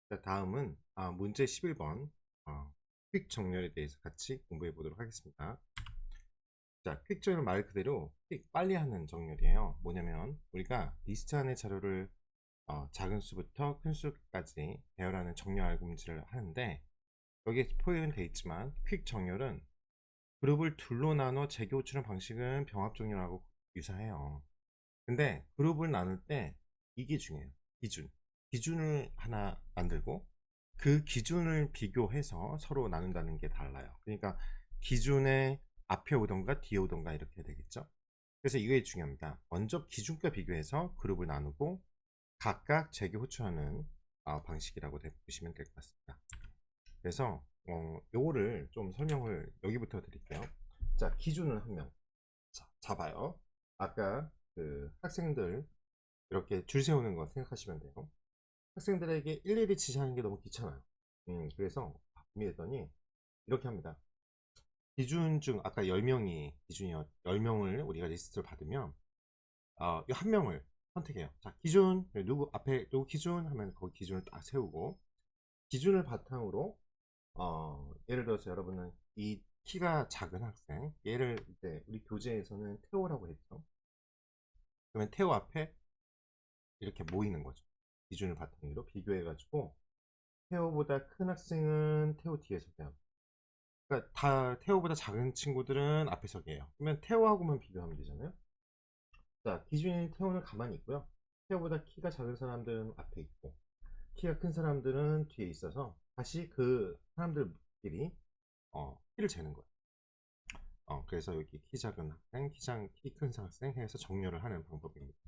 자, 다음은 문제 11번 퀵 정렬에 대해서 같이 공부해 보도록 하겠습니다. 자, 퀵 정렬 말 그대로 퀵 빨리 하는 정렬이에요. 뭐냐면 우리가 리스트 안의 자료를 작은 수부터 큰 수까지 배열하는 정렬 알고문제를 하는데, 여기에 표현되어 있지만 퀵 정렬은 그룹을 둘로 나눠 재개 호출하는 방식은 병합 정렬하고 유사해요. 근데 그룹을 나눌 때 이게 중요해요. 기준을 하나 만들고 그 기준을 비교해서 서로 나눈다는 게 달라요. 그러니까 기준에 앞에 오던가 뒤에 오던가 이렇게 되겠죠. 그래서 이게 중요합니다. 먼저 기준과 비교해서 그룹을 나누고 각각 재개 호출하는 방식이라고 보시면 될 것 같습니다. 그래서 요거를 좀 설명을 여기부터 드릴게요. 자, 기준을 한 명 잡아요. 아까 그 학생들 이렇게 줄 세우는 거 생각하시면 돼요. 학생들에게 일일이 지시하는 게 너무 귀찮아요. 그래서 고민했더니 이렇게 합니다. 기준 중 아까 10명이 기준이었 10명을 우리가 리스트를 받으면 이 한 명을 선택해요. 자, 기준 누구 앞에 누구 기준 하면 거기 기준을 딱 세우고, 기준을 바탕으로 예를 들어서 여러분은 이 키가 작은 학생, 얘를 이제 우리 교재에서는 태호라고 했죠. 그러면 태호 앞에 이렇게 모이는 거죠. 기준을 바탕으로 비교해 가지고 태호보다 큰 학생은 태호 뒤에 서게요. 그러니까 다 태호보다 작은 친구들은 앞에 서게요. 그러면 태호하고만 비교하면 되잖아요. 자, 기준인 태호는 가만히 있고요. 태호보다 키가 작은 사람들은 앞에 있고 키가 큰 사람들은 뒤에 있어서 다시 그 사람들끼리 키를 재는 거예요. 그래서 여기 키 작은 학생, 키 큰 학생 해서 정렬을 하는 방법입니다.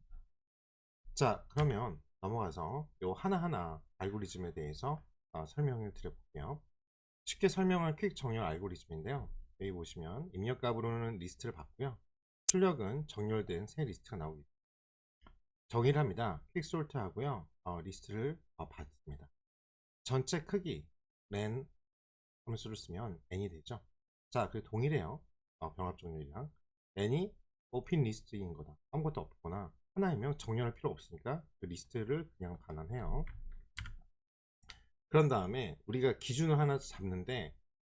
자, 그러면 넘어가서 요 하나하나 알고리즘에 대해서 설명을 드려볼게요. 쉽게 설명할 퀵 정렬 알고리즘인데요. 여기 보시면 입력값으로는 리스트를 받고요. 출력은 정렬된 새 리스트가 나오겠죠. 정의를 합니다. 퀵 솔트 하고요. 리스트를 받습니다. 전체 크기 len 함수를 쓰면 n이 되죠. 자, 그리고 동일해요. 병합 정렬이랑 n이 오픈 리스트인 거다. 아무것도 없거나 하나이면 정렬할 필요 없으니까 그 리스트를 그냥 반환해요. 그런 다음에 우리가 기준을 하나 잡는데,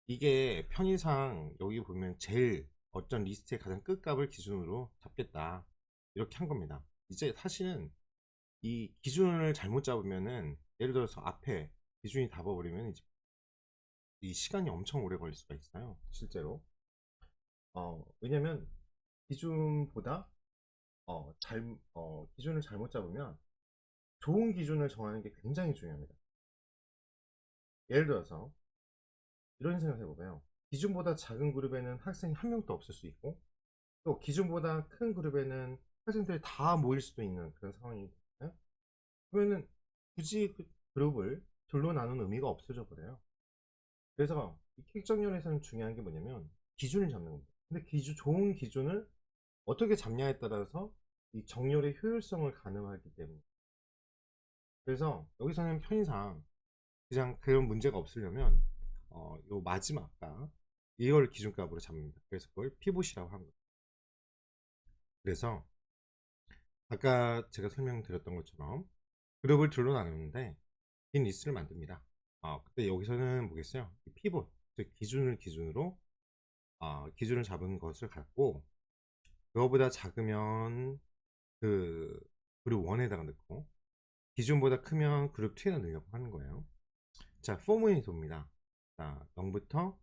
이게 편의상 여기 보면 제일 어떤 리스트의 가장 끝값을 기준으로 잡겠다 이렇게 한 겁니다. 이제 사실은 이 기준을 잘못 잡으면은, 예를 들어서 앞에 기준이 다 버버리면 이제 이 시간이 엄청 오래 걸릴 수가 있어요, 실제로. 왜냐면 기준보다 기준을 잘못 잡으면 좋은 기준을 정하는 게 굉장히 중요합니다. 예를 들어서 이런 생각을 해보면, 기준보다 작은 그룹에는 학생이 한 명도 없을 수 있고, 또 기준보다 큰 그룹에는 학생들이 다 모일 수도 있는 그런 상황이 되잖아요. 그러면은 굳이 그 그룹을 둘로 나눈 의미가 없어져 버려요. 그래서 이 킥정렬에서는 중요한 게 뭐냐면 기준을 잡는 겁니다. 근데 좋은 기준을 어떻게 잡냐에 따라서 이 정렬의 효율성을 가능하기 때문에, 그래서 여기서는 편의상 그냥 그런 문제가 없으려면 요 마지막 값 이걸 기준값으로 잡습니다. 그래서 그걸 피봇이라고 합니다. 그래서 아까 제가 설명드렸던 것처럼 그룹을 둘로 나누는데 빈 리스트를 만듭니다. 근데 여기서는 뭐겠어요? 피봇, 즉 기준을 기준으로 기준을 잡은 것을 갖고 그거보다 작으면 그 그룹 1에다가 넣고, 기준보다 크면 그룹 2에 넣으려고 하는 거예요. 자, 포문이 돕니다. 자, 0부터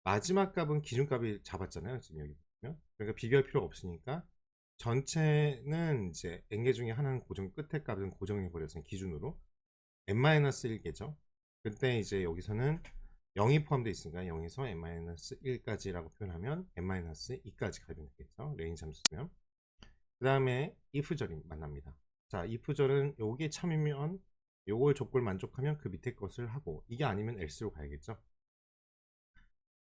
마지막 값은 기준값이 잡았잖아요. 지금 여기 보면. 그러니까 비교할 필요가 없으니까 전체는 이제 n개 중에 하나는 고정, 끝에 값은 고정해 버렸으니 기준으로 n-1개죠. 그때 이제 여기서는 0이 포함되어 있으니까 0에서 n-1까지라고 표현하면 n-2까지 가면 되겠죠. 레인지 함수 쓰면. 그 다음에 if절이 만납니다. 자, if절은 요게 참이면 요걸 조건을 만족하면 그 밑에 것을 하고, 이게 아니면 else로 가야겠죠.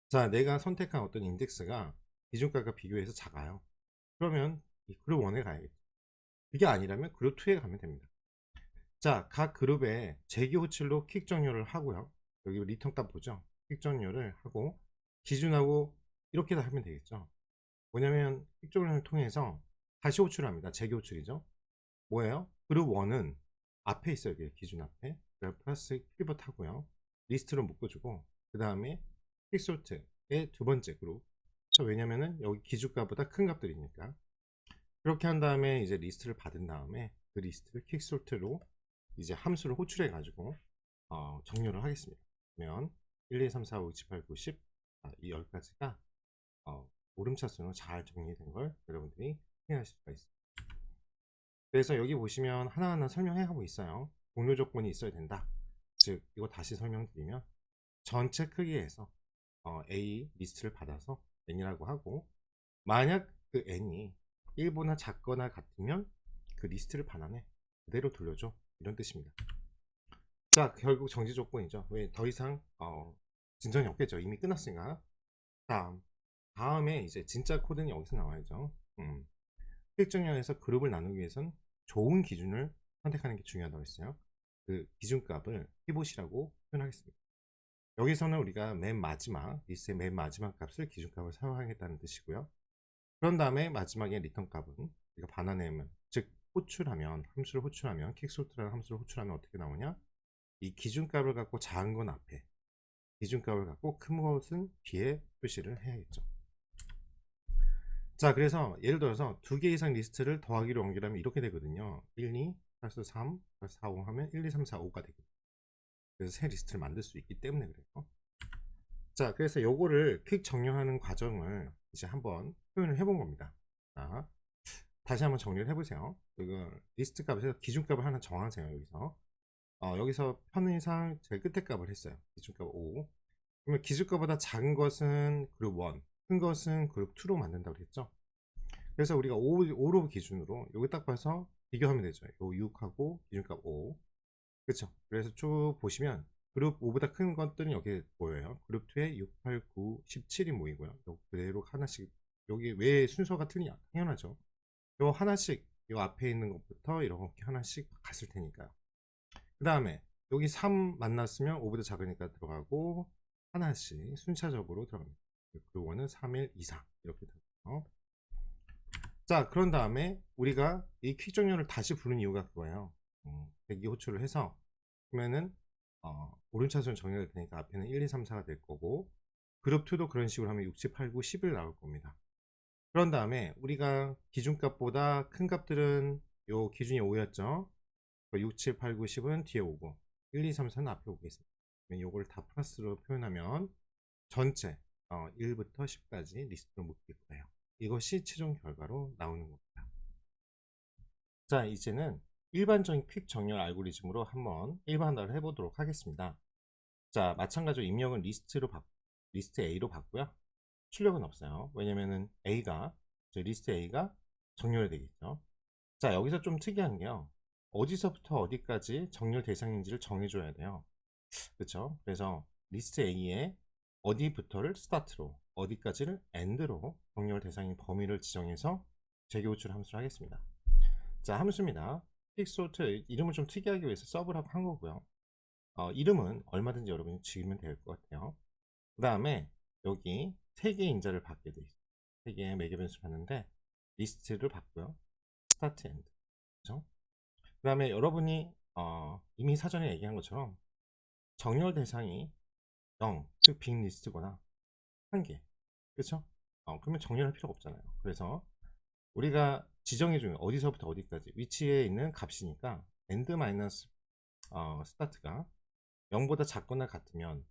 자, 내가 선택한 어떤 인덱스가 기준값과 비교해서 작아요. 그러면 이 그룹 1에 가야겠죠. 그게 아니라면 그룹 2에 가면 됩니다. 자, 각 그룹에 재기 호출로 퀵 정렬을 하고요. 여기 리턴 값 보죠. 퀵 정렬을 하고 기준하고 이렇게 다 하면 되겠죠. 뭐냐면 퀵 정렬을 통해서 다시 호출을 합니다. 재기 호출이죠. 뭐예요? 그룹 1은 앞에 있어요. 여기 기준 앞에. 그래서 플러스 피벗 하고요. 리스트로 묶어주고, 그 다음에 퀵솔트의 두 번째 그룹. 왜냐면은 여기 기준값보다 큰 값들이니까. 그렇게 한 다음에 이제 리스트를 받은 다음에 그 리스트를 퀵솔트로 이제 함수를 호출해 가지고 정렬을 하겠습니다. 그러면 1, 2, 3, 4, 5, 6, 7, 8, 9, 10, 이 10가지가 오름차순으로 잘 정리된 걸 여러분들이 확인하실 수가 있습니다. 그래서 여기 보시면 하나하나 설명해 가고 있어요. 공유 조건이 있어야 된다. 즉 이거 다시 설명드리면 전체 크기에서 A 리스트를 받아서 n이라고 하고, 만약 그 n이 1보다 작거나 같으면 그 리스트를 반환해 그대로 돌려줘, 이런 뜻입니다. 자, 결국 정지 조건이죠. 왜 더 이상 진전이 없겠죠. 이미 끝났으니까. 다음에 이제 진짜 코드는 여기서 나와야죠. 특정형에서 그룹을 나누기 위해선 좋은 기준을 선택하는 게 중요하다고 했어요. 그 기준값을 피봇이라고 표현하겠습니다. 여기서는 우리가 맨 마지막 리스트의 맨 마지막 값을 기준값을 사용하겠다는 뜻이고요. 그런 다음에 마지막에 리턴 값은 우리가 반환하면, 즉 호출하면, 함수를 호출하면, 킥솔트라는 함수를 호출하면 어떻게 나오냐, 이 기준값을 갖고 작은 건 앞에, 기준값을 갖고 큰 것은 뒤에 표시를 해야겠죠. 자, 그래서 예를 들어서 두 개 이상 리스트를 더하기로 연결하면 이렇게 되거든요. 1, 2, 플러스 3, 플러스 4, 5 하면 1, 2, 3, 4, 5가 되거든요. 그래서 새 리스트를 만들 수 있기 때문에 그래요. 자, 그래서 요거를 퀵 정렬하는 과정을 이제 한번 표현을 해본 겁니다. 자, 다시 한번 정리를 해보세요. 이거 리스트 값에서 기준값을 하나 정하세요. 여기서 편의상 제일 끝에 값을 했어요. 기준값 5. 그러면 기준값보다 작은 것은 그룹 1, 큰 것은 그룹 2로 만든다고 그랬죠. 그래서 우리가 5로 기준으로 여기 딱 봐서 비교하면 되죠. 요 6하고 기준값 5. 그렇죠. 그래서 쭉 보시면 그룹 5보다 큰 것들은 여기 보여요. 그룹 2에 6, 8, 9, 17이 모이고요. 그대로 하나씩, 여기 왜 순서가 틀리냐? 당연하죠. 요 하나씩, 요 앞에 있는 것부터 이렇게 하나씩 갔을 테니까요. 그 다음에 여기 3 만났으면 5보다 작으니까 들어가고, 하나씩 순차적으로 들어갑니다. 그거는 3일 이상 이렇게 들어가요. 자, 그런 다음에 우리가 이 퀵 정렬을 다시 부른 이유가 그거예요. 대기 호출을 해서 그러면은 오른차순 정렬이 되니까 앞에는 1, 2, 3, 4가 될 거고, 그룹 2도 그런 식으로 하면 6, 7, 8, 9, 10을 나올 겁니다. 그런 다음에 우리가 기준값보다 큰 값들은 요 기준이 5였죠. 6, 7, 8, 9, 10은 뒤에 오고 1, 2, 3, 4는 앞에 오겠습니다. 요걸 다 플러스로 표현하면 전체 1부터 10까지 리스트로 묶일 거예요. 이것이 최종 결과로 나오는 겁니다. 자, 이제는 일반적인 퀵 정렬 알고리즘으로 한번 일반화를 해보도록 하겠습니다. 자, 마찬가지로 입력은 리스트 A로 받고요. 출력은 없어요. 왜냐면은 리스트 A가 정렬이 되겠죠. 자, 여기서 좀 특이한 게요. 어디서부터 어디까지 정렬 대상인지를 정해줘야 돼요. 그렇죠? 그래서 리스트 A에 어디부터를 스타트로, 어디까지를 엔드로 정렬 대상인 범위를 지정해서 재교호출 함수를 하겠습니다. 자, 함수입니다. 픽솔트 이름을 좀 특이하게 위해서 서브라고 한 거고요. 이름은 얼마든지 여러분이 지으면 될 것 같아요. 그 다음에 여기 3개의 인자를 받게 돼 있어요. 3개의 매개 변수 받는데 리스트를 받고요. 스타트 엔드. 그렇죠? 그 다음에 여러분이 이미 사전에 얘기한 것처럼 정렬 대상이 0, 즉 빅 리스트거나 1개. 그렇죠? 그러면 정렬할 필요가 없잖아요. 그래서 우리가 지정해주는 어디서부터 어디까지 위치에 있는 값이니까 end 마이너스 스타트가 0보다 작거나 같으면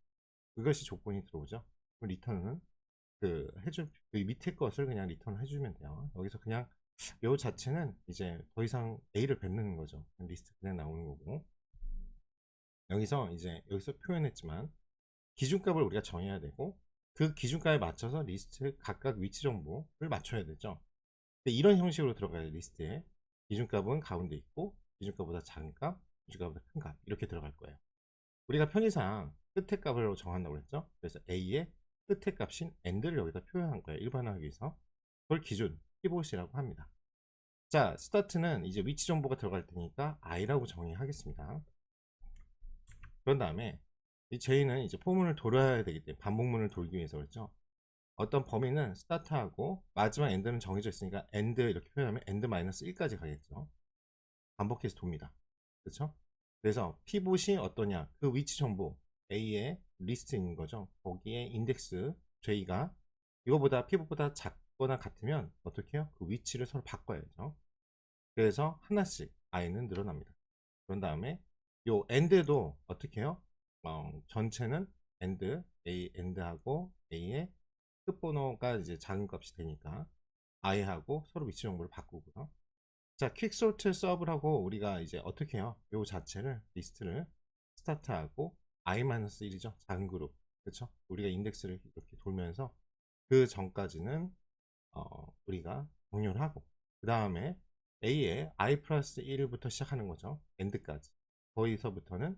그것이 조건이 들어오죠. 그럼 리턴은 그 밑에 것을 그냥 리턴 해주면 돼요. 여기서 그냥 요 자체는 이제 더 이상 A를 뱉는 거죠. 리스트 그냥 나오는 거고, 여기서 표현했지만 기준값을 우리가 정해야 되고, 그 기준값에 맞춰서 리스트 각각 위치 정보를 맞춰야 되죠. 근데 이런 형식으로 들어가야 리스트에 기준값은 가운데 있고, 기준값보다 작은 값, 기준값보다 큰 값 이렇게 들어갈 거예요. 우리가 편의상 끝에 값을 정한다고 했죠. 그래서 A의 끝에 값인 AND를 여기다 표현한 거예요. 일반화하기 위해서. 그걸 기준, 키보드라고 합니다. 자, 스타트는 이제 위치 정보가 들어갈 테니까 I라고 정의하겠습니다. 그런 다음에 이 J는 이제 포문을 돌아야 되기 때문에 반복문을 돌기 위해서 그렇죠. 어떤 범위는 스타트하고 마지막 엔드는 정해져 있으니까 엔드 이렇게 표현하면 엔드 마이너스 1까지 가겠죠. 반복해서 돕니다. 그렇죠? 그래서 피봇이 어떠냐, 그 위치 정보 A의 리스트인 거죠. 거기에 인덱스 J가 이거보다 피봇보다 작거나 같으면 어떻게 해요? 그 위치를 서로 바꿔야죠. 그래서 하나씩 i는 늘어납니다. 그런 다음에 요 AND도 어떻게 해요? 전체는 AND, A, AND하고 A의 끝번호가 이제 작은 값이 되니까 i하고 서로 위치 정보를 바꾸고요. 자, 퀵소트 서브라고 우리가 이제 어떻게 해요? 요 자체를 리스트를 스타트하고 i-1이죠. 작은 그룹. 그렇죠? 우리가 인덱스를 이렇게 돌면서 그 전까지는 우리가 정렬을 하고 그 다음에 A에 i 플러스 1부터 시작하는 거죠. end까지. 거기서부터는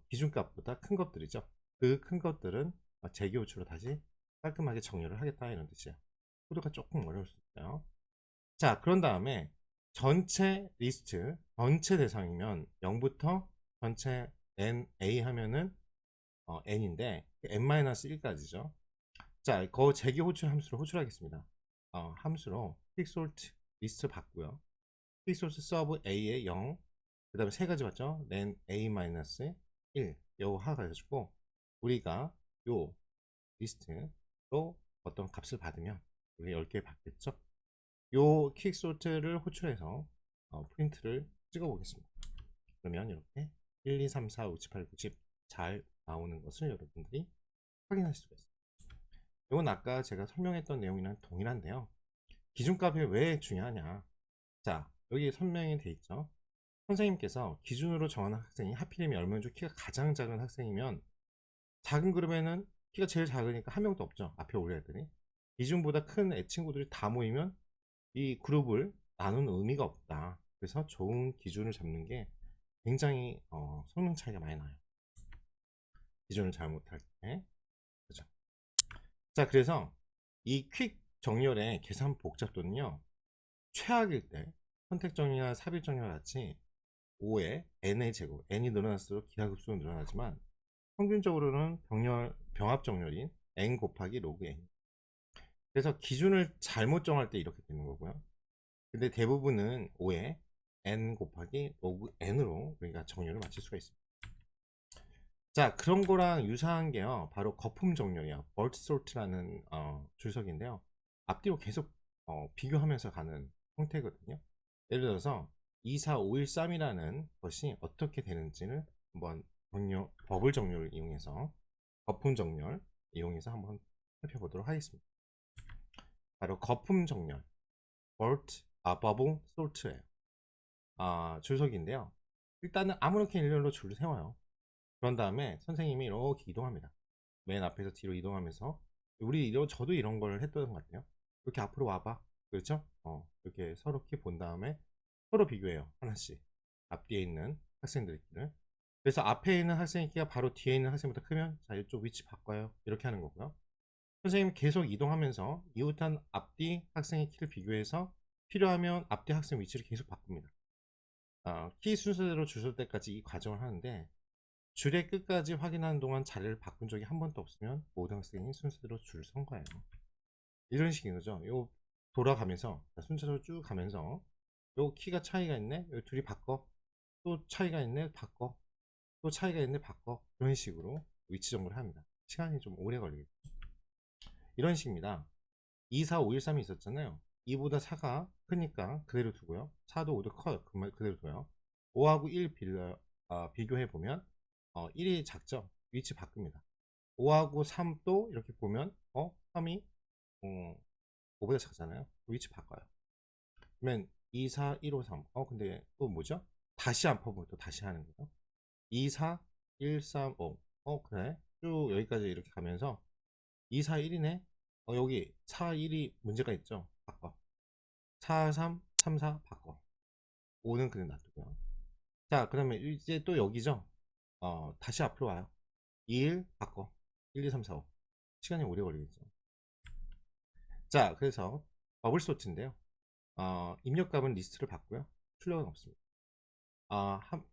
기준값보다 큰 것들이죠. 그 큰 것들은 재기 호출로 다시 깔끔하게 정렬을 하겠다 이런 뜻이에요. 코드가 조금 어려울 수 있어요. 자, 그런 다음에 전체 리스트, 전체 대상이면 0부터 전체 A 하면은 n인데 n-1까지죠. 자, 그 재기 호출 함수로 호출하겠습니다. 함수로 픽솔트 리스트 받고요. 픽솔트 서브 a의 0, 그 다음에 세 가지 봤죠? len a-1 요 하가지고 우리가 요 리스트로 어떤 값을 받으면 우리가 10개 받겠죠? 요 퀵소트를 호출해서 프린트를 찍어 보겠습니다. 그러면 이렇게 1, 2, 3, 4, 5, 7, 8, 9, 10 잘 나오는 것을 여러분들이 확인하실 수가 있습니다. 이건 아까 제가 설명했던 내용이랑 동일한데요. 기준값이 왜 중요하냐. 자, 여기 설명이 돼 있죠. 선생님께서 기준으로 정하는 학생이 하필이면 얼마나 키가 가장 작은 학생이면 작은 그룹에는 키가 제일 작으니까 한 명도 없죠. 앞에 올 애들이. 기준보다 큰 애 친구들이 다 모이면 이 그룹을 나누는 의미가 없다. 그래서 좋은 기준을 잡는 게 굉장히 성능 차이가 많이 나요. 기준을 잘못할 때. 그죠? 자, 그래서 이 퀵 정렬의 계산 복잡도는요. 최악일 때 선택정의나 삽입정의와 같이 5의 n의 제곱, n이 늘어날수록 기하급수로 늘어나지만 평균적으로는 병합 정렬인 n 곱하기 로그 n. 그래서 기준을 잘못 정할 때 이렇게 되는 거고요. 근데 대부분은 5에 n 곱하기 로그 n으로 우리가 정렬을 맞출 수가 있습니다. 자, 그런 거랑 유사한 게요. 바로 거품 정렬이에요. 벌트 솔트라는 줄석인데요. 앞뒤로 계속 비교하면서 가는 형태거든요. 예를 들어서 2, 4, 5, 1, 3이라는 것이 어떻게 되는지를 한번 버블 정렬을 이용해서 거품 정렬 이용해서 한번 살펴보도록 하겠습니다. 바로 거품 정렬, 버블 솔트예요. 줄석인데요. 일단은 아무렇게 일렬로 줄을 세워요. 그런 다음에 선생님이 이렇게 이동합니다. 맨 앞에서 뒤로 이동하면서 저도 이런 걸 했던 것 같아요. 이렇게 앞으로 와봐. 그렇죠? 이렇게 서로 키 본 다음에 서로 비교해요. 하나씩. 앞뒤에 있는 학생들끼리. 그래서 앞에 있는 학생의 키가 바로 뒤에 있는 학생보다 크면 자, 이쪽 위치 바꿔요. 이렇게 하는 거고요. 선생님 계속 이동하면서 이웃한 앞뒤 학생의 키를 비교해서 필요하면 앞뒤 학생 위치를 계속 바꿉니다. 키 순서대로 주실 때까지 이 과정을 하는데 줄의 끝까지 확인하는 동안 자리를 바꾼 적이 한 번도 없으면 모든 학생이 순서대로 줄을 선 거예요. 이런 식인 거죠. 요 돌아가면서 순서대로 쭉 가면서 요 키가 차이가 있네. 요 둘이 바꿔. 또 차이가 있네. 바꿔. 또 차이가 있네. 바꿔. 이런 식으로 위치 정보를 합니다. 시간이 좀 오래 걸리겠죠. 이런 식입니다. 2, 4, 5, 1, 3이 있었잖아요. 2보다 4가 크니까 그대로 두고요. 4도 5도 커요. 그대로 둬요. 5하고 1 비교해 보면 1이 작죠. 위치 바꿉니다. 5하고 3도 이렇게 보면 3이 5보다 작잖아요. 위치 바꿔요. 그러면 2, 4, 1, 5, 3. 근데 또 뭐죠? 다시 안 퍼보면 또 다시 하는 거예요. 2, 4, 1, 3, 5. 그래. 쭉 여기까지 이렇게 가면서 2, 4, 1이네. 여기 4, 1이 문제가 있죠. 바꿔. 4, 3, 3, 4 바꿔. 5는 그냥 놔두고요. 자, 그러면 이제 또 여기죠. 다시 앞으로 와요. 2, 1 바꿔. 1, 2, 3, 4, 5. 시간이 오래 걸리겠죠. 자, 그래서 버블 소트인데요. 입력값은 리스트를 받고요. 출력은 없습니다.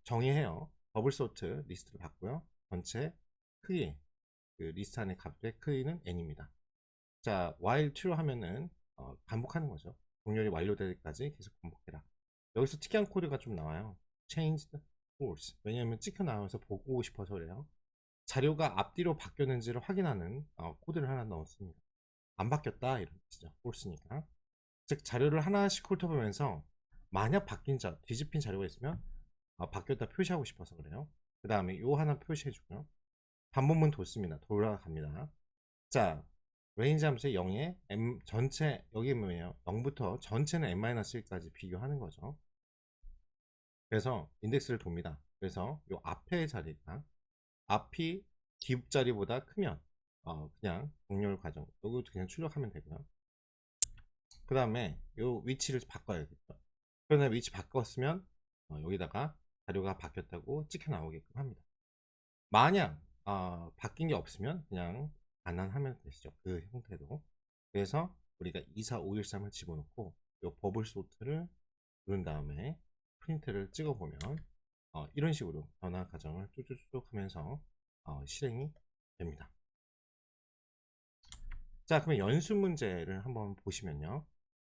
정의해요. 버블 소트 리스트를 받고요. 전체 크기, 그 리스트 안의 값의 크기는 n입니다. 자, while true 하면은 반복하는 거죠. 동렬이 완료될 때까지 계속 반복해라. 여기서 특이한 코드가 좀 나와요. changed false. 왜냐하면 찍혀 나와서 보고 싶어서 그래요. 자료가 앞뒤로 바뀌었는지를 확인하는 코드를 하나 넣었습니다. 안 바뀌었다 이런 뜻이죠. false니까. 즉 자료를 하나씩 훑어보면서 만약 바뀐 뒤집힌 자료가 있으면 바뀌었다 표시하고 싶어서 그래요. 그 다음에 요 하나 표시해주고요. 반복문 돋습니다. 돌아갑니다. 자, 레인지 함수의 0에 m 전체 여기 뭐예요? 0부터 전체는 n-1까지 비교하는 거죠. 그래서 인덱스를 돕니다. 그래서 요 앞에 자리가 앞이 뒷자리보다 크면 그냥 정렬 과정 요거 그냥 출력하면 되고요. 그 다음에 요 위치를 바꿔야겠죠. 그러나 위치 바꿨으면 여기다가 자료가 바뀌었다고 찍혀 나오게끔 합니다. 만약 바뀐 게 없으면 그냥 반환하면 되시죠. 그 형태로. 그래서 우리가 24513을 집어넣고 요 버블 소트를 누른 다음에 프린트를 찍어보면 이런 식으로 변화 과정을 쭉쭉쭉 하면서 실행이 됩니다. 자, 그러면 연습 문제를 한번 보시면요.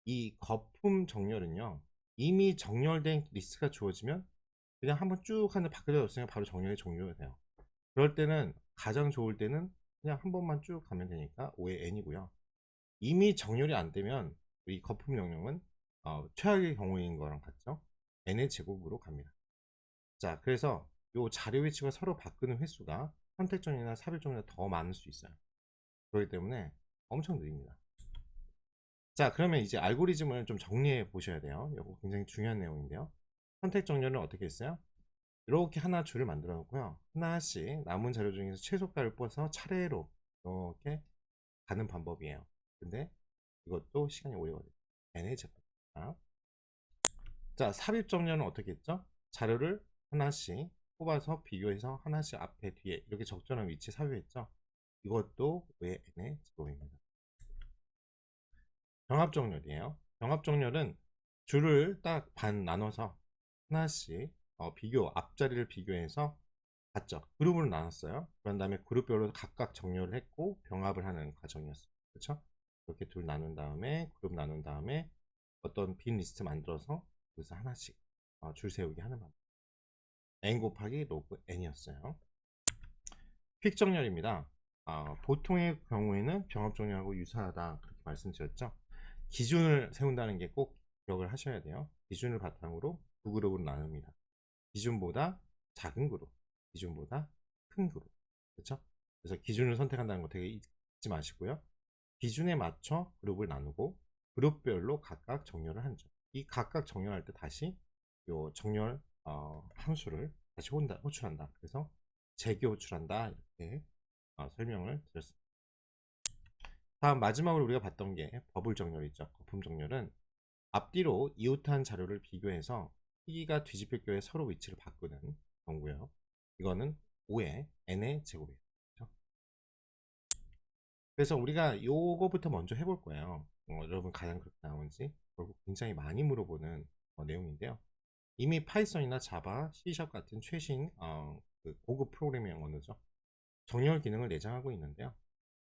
이 거품 정렬은요. 이미 정렬된 리스트가 주어지면 그냥 한번 쭉 하는데 바뀌어졌으면 바로 정렬이 종료가 돼요. 그럴 때는 가장 좋을 때는 그냥 한 번만 쭉 가면 되니까 5의 n이고요. 이미 정렬이 안 되면 이 거품 명령은 최악의 경우인 거랑 같죠. n의 제곱으로 갑니다. 자, 그래서 이 자료 위치가 서로 바꾸는 횟수가 선택정이나 삽입정보다 더 많을 수 있어요. 그렇기 때문에 엄청 느립니다. 자, 그러면 이제 알고리즘을 좀 정리해 보셔야 돼요. 이거 굉장히 중요한 내용인데요. 선택 정렬은 어떻게 했어요? 이렇게 하나 줄을 만들어 놓고요. 하나씩 남은 자료 중에서 최소가를 뽑아서 차례로 이렇게 가는 방법이에요. 근데 이것도 시간이 오래 걸려요. n의 제곱. 자, 삽입 정렬은 어떻게 했죠? 자료를 하나씩 뽑아서 비교해서 하나씩 앞에 뒤에 이렇게 적절한 위치에 삽입했죠. 이것도 왜 n의 제곱입니다. 병합정렬이에요. 병합정렬은 줄을 딱 반 나눠서 하나씩 비교 앞자리를 비교해서 봤죠. 그룹으로 나눴어요. 그런 다음에 그룹별로 각각 정렬을 했고 병합을 하는 과정이었어요. 그렇죠? 이렇게 둘 나눈 다음에 그룹 나눈 다음에 어떤 빈 리스트 만들어서 여기서 하나씩 줄 세우기 하는 방법. n 곱하기 로그 n이었어요. 픽 정렬입니다. 보통의 경우에는 병합 정렬하고 유사하다 그렇게 말씀드렸죠. 기준을 세운다는 게 꼭 기억을 하셔야 돼요. 기준을 바탕으로 두 그룹으로 나눕니다. 기준보다 작은 그룹, 기준보다 큰 그룹. 그렇죠? 그래서 기준을 선택한다는 거 되게 잊지 마시고요. 기준에 맞춰 그룹을 나누고 그룹별로 각각 정렬을 하죠. 이 각각 정렬할 때 다시 요 정렬 함수를 다시 호출한다. 그래서 재개 호출한다. 이렇게 설명을 드렸습니다. 다음 마지막으로 우리가 봤던 게 버블 정렬이죠. 거품 정렬은 앞뒤로 이웃한 자료를 비교해서 시기가 뒤집힐 경우에 서로 위치를 바꾸는 경우고요. 이거는 5의 n의 제곱이에요. 그렇죠? 그래서 우리가 요거부터 먼저 해볼 거예요. 여러분 가장 그렇게 나오는지 결국 굉장히 많이 물어보는 내용인데요. 이미 파이썬이나 자바, C# 같은 최신 그 고급 프로그래밍 언어죠. 정렬 기능을 내장하고 있는데요.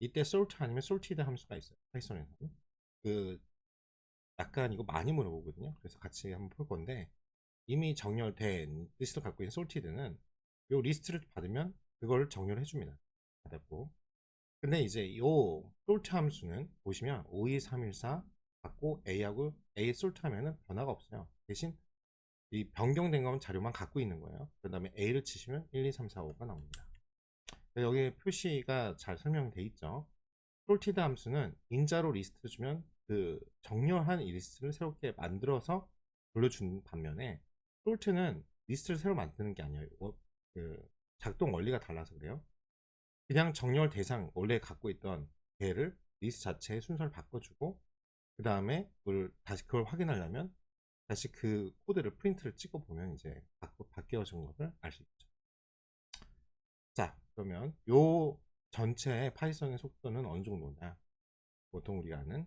이때 sort 아니면 sorted 함수가 있어요. 파이썬에서는. 그 약간 이거 많이 물어보거든요. 그래서 같이 한번 볼 건데 이미 정렬된 리스트를 갖고 있는 sorted는 요 리스트를 받으면 그걸 정렬해 줍니다. 받았고. 근데 이제 요 sort 함수는 보시면 52314 받고 A하고 A sort 하면은 변화가 없어요. 대신 이 변경된 건 자료만 갖고 있는 거예요. 그 다음에 A를 치시면 1, 2, 3, 4, 5가 나옵니다. 여기 표시가 잘 설명되어 있죠. sorted 함수는 인자로 리스트 주면 그 정렬한 이 리스트를 새롭게 만들어서 돌려준 반면에 sort는 리스트를 새로 만드는 게 아니에요. 그 작동 원리가 달라서 그래요. 그냥 정렬 대상 원래 갖고 있던 걔를 리스트 자체의 순서를 바꿔주고 그 다음에 그걸 확인하려면 다시 그 코드를 프린트를 찍어 보면 이제 바뀌어진 것을 알 수 있죠. 자, 그러면 요 전체의 파이썬의 속도는 어느 정도냐? 보통 우리가 아는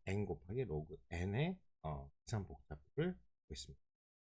n 곱하기 로그 n의 계산 복잡을 보겠습니다.